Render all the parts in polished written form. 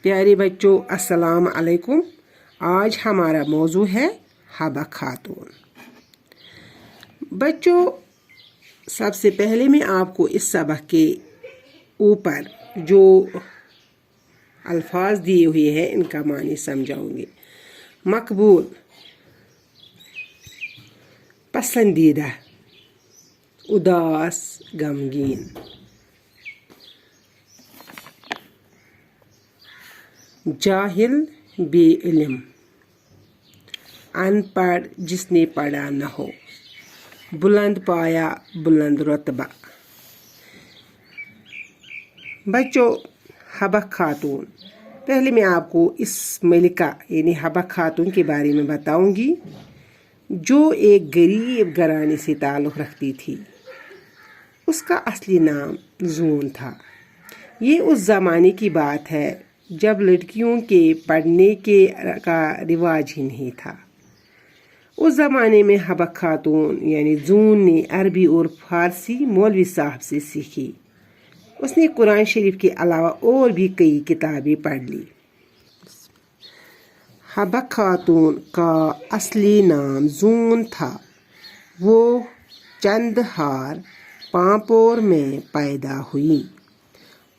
प्यारे बच्चों, अस्सलाम अलैकुम। आज हमारा मौजू है हबा खातून। बच्चों, सबसे पहले मैं आपको इस सबक के ऊपर जो अल्फाज दिए हुए हैं इनका मानी समझाऊंगी। मकबूल, पसंदीदा, उदास, गमगीन। जाहिल, बेइल्म, अनपढ़, जिसने पढ़ा न हो। बुलंद पाया, बुलंद रुतबा। बच्चों, हबा खातून, पहले मैं आपको इस मलिका यानी हबा खातून के बारे में बताऊंगी जो एक गरीब घराने से ताल्लुक़ रखती थी। उसका असली नाम जून था। ये उस ज़माने की बात है जब लड़कियों के पढ़ने का रिवाज ही नहीं था। उस ज़माने में हबा खातून यानी जून ने अरबी और फारसी मौलवी साहब से सीखी। उसने कुरान शरीफ के अलावा और भी कई किताबें पढ़ ली। हबा खातून का असली नाम जून था। वो चंदहार पांपोर में पैदा हुई।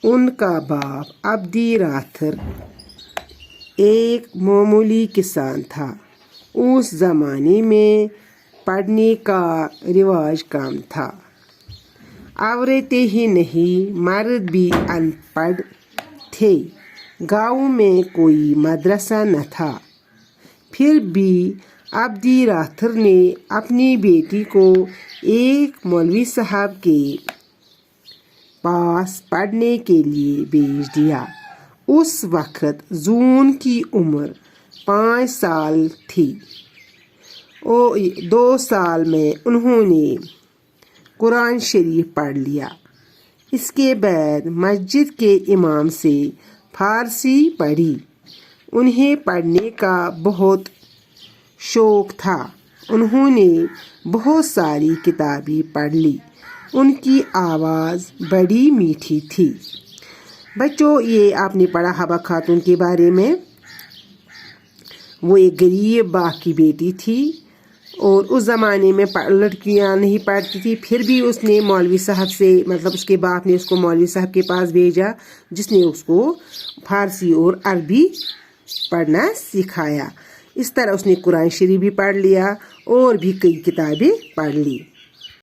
उनका बाप अब्दी राथर एक मामूली किसान था। उस ज़माने में पढ़ने का रिवाज कम था। औरतें ही नहीं मर्द भी अनपढ़ थे। गाँव में कोई मदरसा न था। फिर भी अब्दी राथर ने अपनी बेटी को एक मौलवी साहब के पास पढ़ने के लिए भेज दिया। उस वक़्त जून की उम्र 5 साल थी। 2 साल में उन्होंने कुरान शरीफ पढ़ लिया। इसके बाद मस्जिद के इमाम से फारसी पढ़ी। उन्हें पढ़ने का बहुत शौक़ था। उन्होंने बहुत सारी किताबें पढ़ ली। उनकी आवाज़ बड़ी मीठी थी। बच्चों, ये आपने पढ़ा हबा खातून के बारे में। वो एक गरीब बाप की बेटी थी और उस ज़माने में लड़कियां नहीं पढ़ती थी। फिर भी उसने मौलवी साहब से मतलब उसके बाप ने उसको मौलवी साहब के पास भेजा जिसने उसको फारसी और अरबी पढ़ना सिखाया। इस तरह उसने कुरान शरीफ भी पढ़ लिया और भी कई किताबें पढ़ ली।